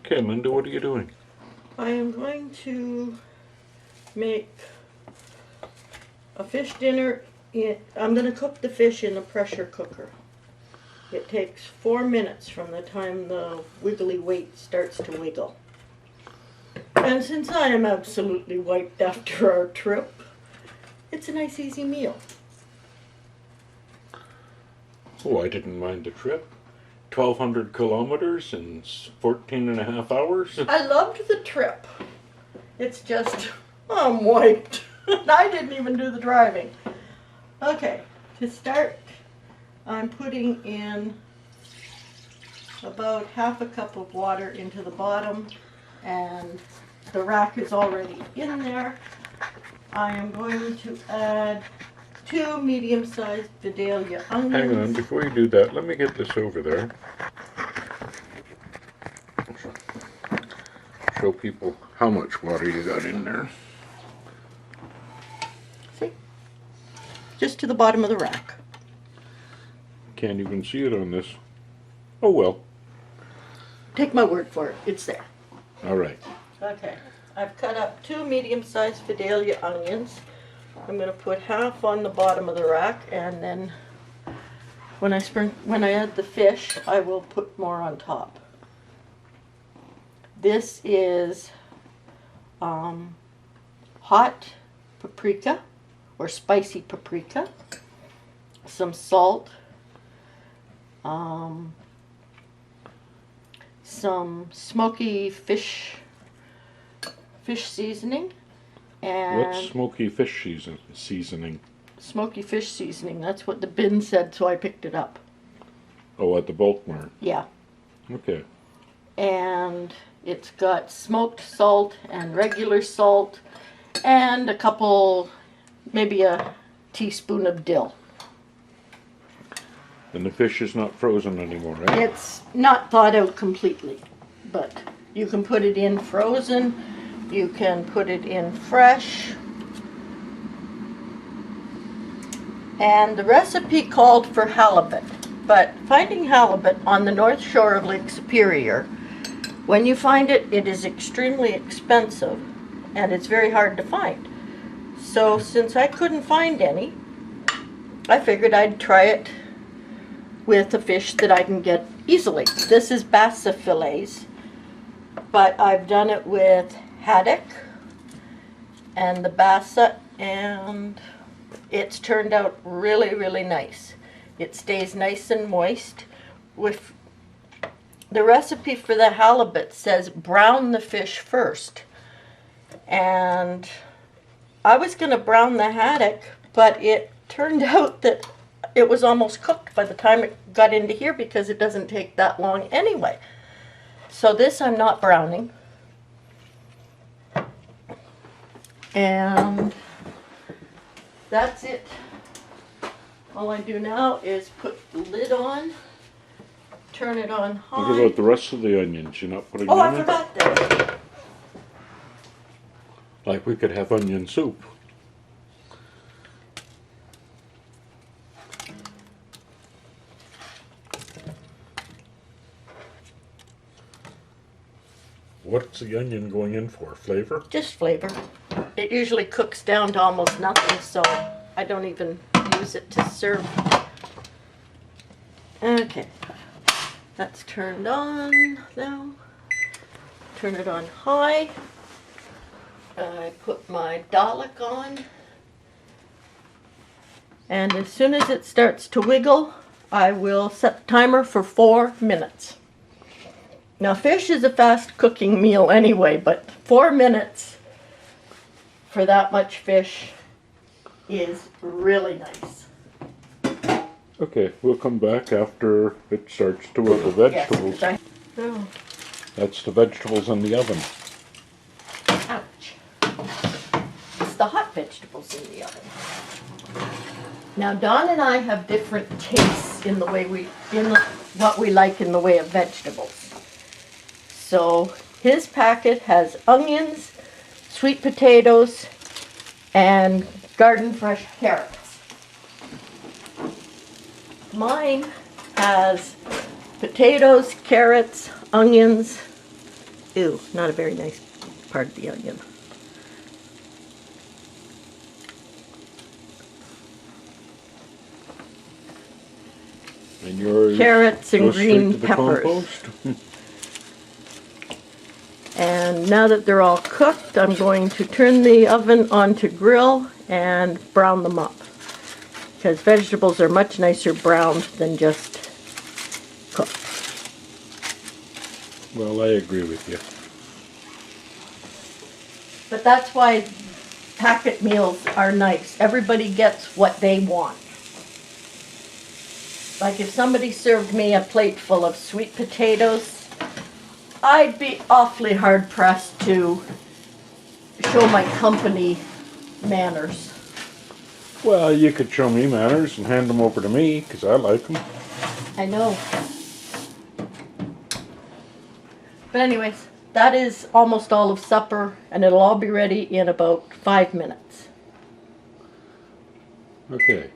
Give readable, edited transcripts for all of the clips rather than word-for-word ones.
Okay, Linda, what are you doing? I am going to make a fish dinner. I'm going to cook the fish in a pressure cooker. It takes 4 minutes from the time the wiggly weight starts to wiggle. And since I am absolutely wiped after our trip, it's a nice easy meal. Oh, I didn't mind the trip. 1,200 kilometers in 14 and a half hours. I loved the trip. It's just, I'm wiped. I didn't even do the driving. Okay, to start, I'm putting in about half a cup of water into the bottom, and the rack is already in there. I am going to add 2 medium-sized Vidalia onions. Hang on, before you do that, let me get this over there. Show people how much water you got in there. See? Just to the bottom of the rack. Can't even see it on this. Oh well. Take my word for it, it's there. All right. Okay, I've cut up 2 medium-sized Vidalia onions. I'm going to put half on the bottom of the rack, and then when I add the fish, I will put more on top. This is hot paprika or spicy paprika, some salt, some smoky fish seasoning. And what's smoky fish seasoning? Smoky fish seasoning, that's what the bin said, so I picked it up. Oh, at the bulk mart. Yeah. Okay. And it's got smoked salt and regular salt and a couple, maybe a teaspoon of dill. And the fish is not frozen anymore, right? It's not thawed out completely, but you can put it in frozen, you can put it in fresh. And the recipe called for halibut, but finding halibut on the north shore of Lake Superior, when you find it, it is extremely expensive and it's very hard to find. So since I couldn't find any, I figured I'd try it with a fish that I can get easily. This is basa fillets, but I've done it with haddock and the basa, and it's turned out really, really nice. It stays nice and moist. With the recipe for the halibut says brown the fish first, and I was going to brown the haddock, but it turned out that it was almost cooked by the time it got into here because it doesn't take that long anyway. So this I'm not browning. And that's it. All I do now is put the lid on, turn it on high. What about the rest of the onions? You're not putting them Oh, in? I forgot that. Like we could have onion soup. What's the onion going in for? Flavor? Just flavor. It usually cooks down to almost nothing, so I don't even use it to serve. Okay, that's turned on now. Turn it on high. I put my dalek on. And as soon as it starts to wiggle, I will set the timer for 4 minutes. Now, fish is a fast cooking meal anyway, but 4 minutes for that much fish is really nice. Okay, we'll come back after it starts to wiggle. Vegetables. Yes, oh, That's the vegetables in the oven. ouch. It's the hot vegetables in the oven. Now, Don and I have different tastes in the way what we like in the way of vegetables. So his packet has onions, sweet potatoes, and garden fresh carrots. Mine has potatoes, carrots, onions, Ew, not a very nice part of the onion. And yours Carrots and goes straight green to the peppers. compost? And now that they're all cooked, I'm going to turn the oven on to grill and brown them up. Because vegetables are much nicer browned than just cooked. Well, I agree with you. But that's why packet meals are nice. Everybody gets what they want. Like if somebody served me a plate full of sweet potatoes, I'd be awfully hard pressed to show my company manners. Well, you could show me manners and hand them over to me, because I like them. I know. But anyways, that is almost all of supper, and it'll all be ready in about 5 minutes. Okay.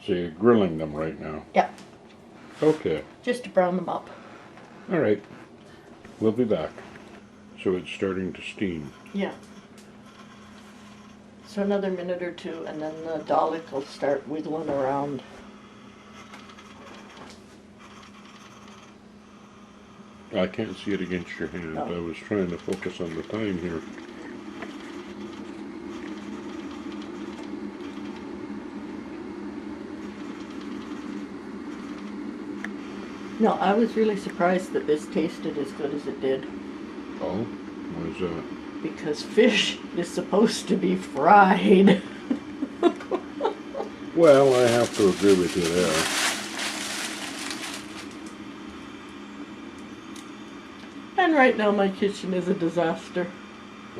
So you're grilling them right now? Yeah, Okay. just to brown them up. All right. We'll be back. So it's starting to steam. Yeah. So another minute or two, and then the dalek will start wiggling around. I can't see it against your hand. Oh. I was trying to focus on the time here. No, I was really surprised that this tasted as good as it did. Oh, what is that? Because fish is supposed to be fried. Well, I have to agree with you there. And right now my kitchen is a disaster.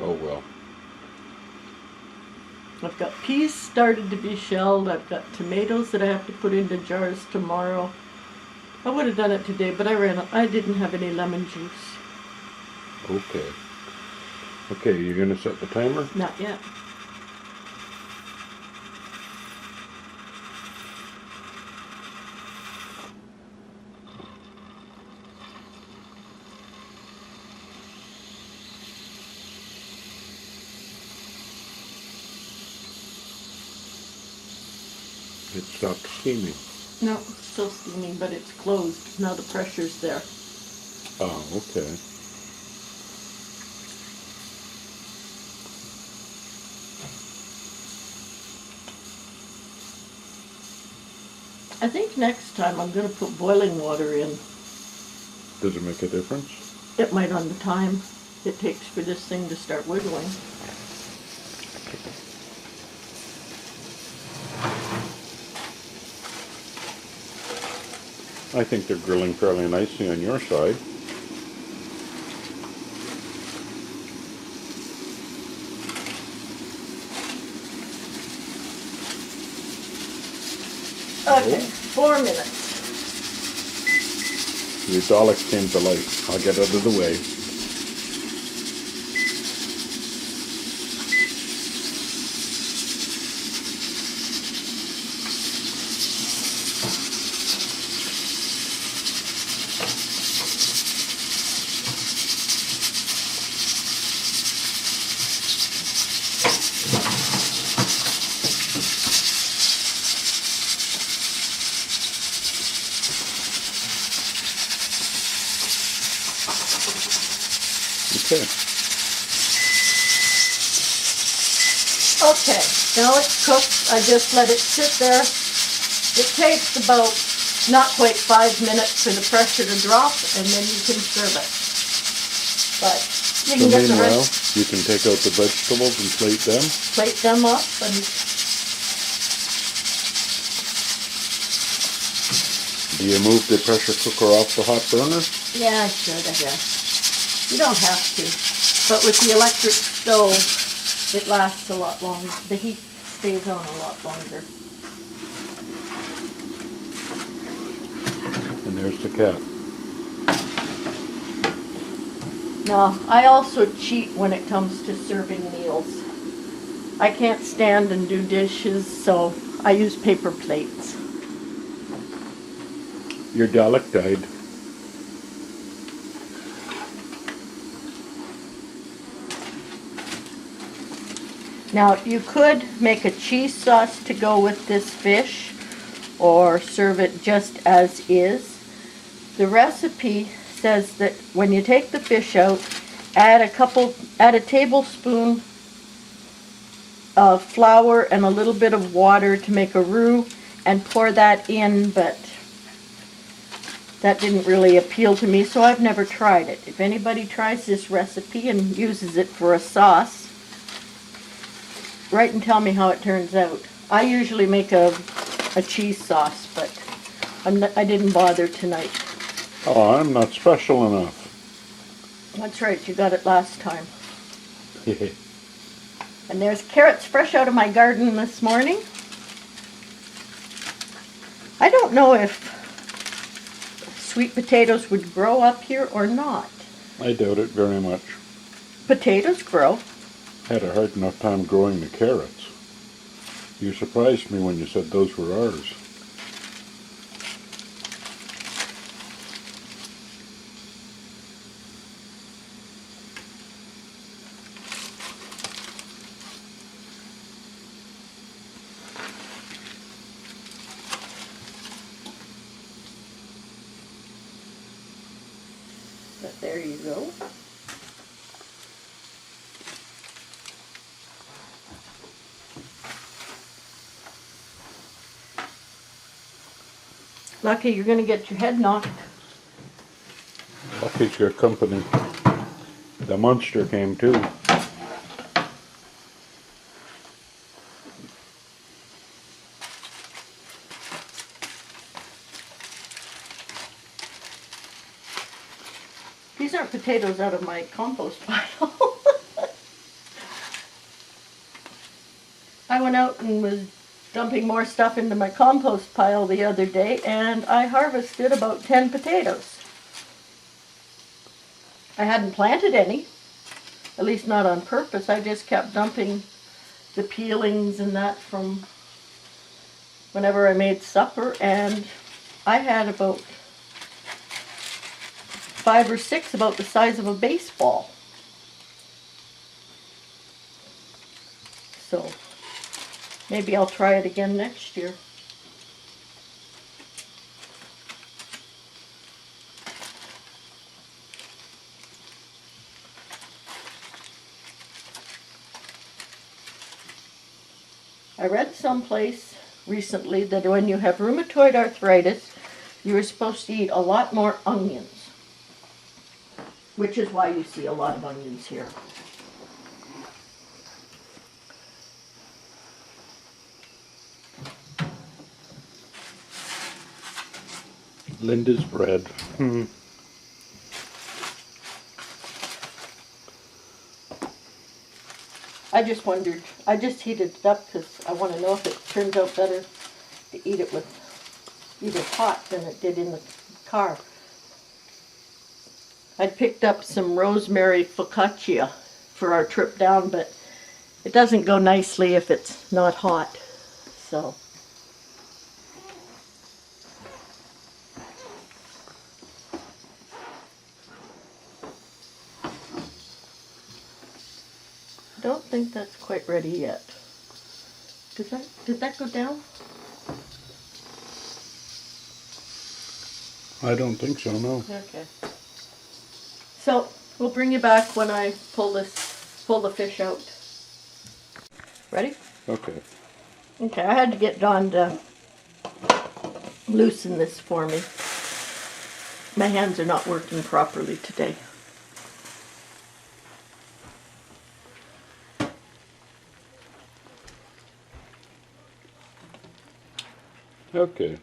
Oh well. I've got peas started to be shelled. I've got tomatoes that I have to put into jars tomorrow. I would have done it today, but I didn't have any lemon juice. Okay. Okay, you're gonna set the timer? Not yet. It stopped steaming. No, it's still steaming, but it's closed. Now the pressure's there. Oh, okay. I think next time I'm going to put boiling water in. Does it make a difference? It might on the time it takes for this thing to start wiggling. I think they're grilling fairly nicely on your side. Okay, 4 minutes. Your dalek came to life. I'll get out of the way. Okay. Okay, now it's cooked. I just let it sit there. It takes about not quite 5 minutes for the pressure to drop, and then you can serve it. But you So can get the meanwhile, rest, you can take out the vegetables and plate them. plate them up, and Do you move the pressure cooker off the hot burner? yeah, I should, I guess. You don't have to, but with the electric stove, it lasts a lot longer. The heat stays on a lot longer. And there's the cat. Now, I also cheat when it comes to serving meals. I can't stand and do dishes, so I use paper plates. Your dalek died. Now, you could make a cheese sauce to go with this fish or serve it just as is. The recipe says that when you take the fish out, add a tablespoon of flour and a little bit of water to make a roux and pour that in, but that didn't really appeal to me, so I've never tried it. If anybody tries this recipe and uses it for a sauce, write and tell me how it turns out. I usually make a cheese sauce, but I didn't bother tonight. Oh, I'm not special enough. That's right, you got it last time. And there's carrots fresh out of my garden this morning. I don't know if sweet potatoes would grow up here or not. I doubt it very much. Potatoes grow. Had a hard enough time growing the carrots. You surprised me when you said those were ours. But there you go. Lucky you're going to get your head knocked. Lucky's got company. The monster came too. These aren't potatoes out of my compost pile. I went out and was dumping more stuff into my compost pile the other day, and I harvested about 10 potatoes. I hadn't planted any, at least not on purpose. I just kept dumping the peelings and that from whenever I made supper, and I had about 5 or 6 about the size of a baseball. So maybe I'll try it again next year. I read someplace recently that when you have rheumatoid arthritis, you're supposed to eat a lot more onions, which is why you see a lot of onions here. Linda's bread. I just wondered, I just heated it up because I want to know if it turns out better to eat it hot than it did in the car. I picked up some rosemary focaccia for our trip down, but it doesn't go nicely if it's not hot. So I don't think that's quite ready yet. Did that go down? I don't think so, no. Okay. So we'll bring you back when I pull the fish out. Ready? Okay. Okay, I had to get Dawn to loosen this for me. My hands are not working properly today. Okay.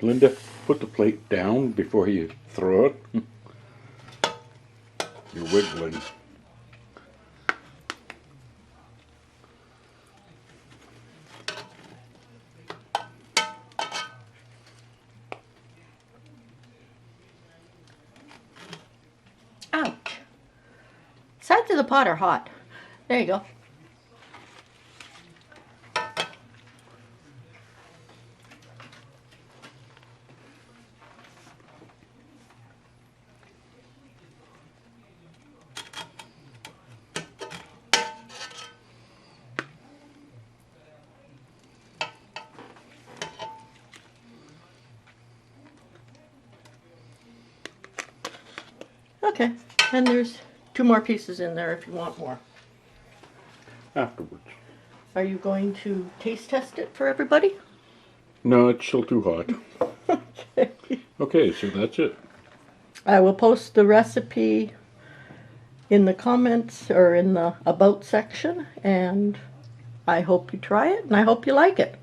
Linda, put the plate down before you throw it. You're wiggling. Ouch. Sides of the pot are hot. There you go. And there's 2 more pieces in there if you want more. Afterwards. Are you going to taste test it for everybody? No, it's still too hot. Okay, so that's it. I will post the recipe in the comments or in the about section, and I hope you try it and I hope you like it.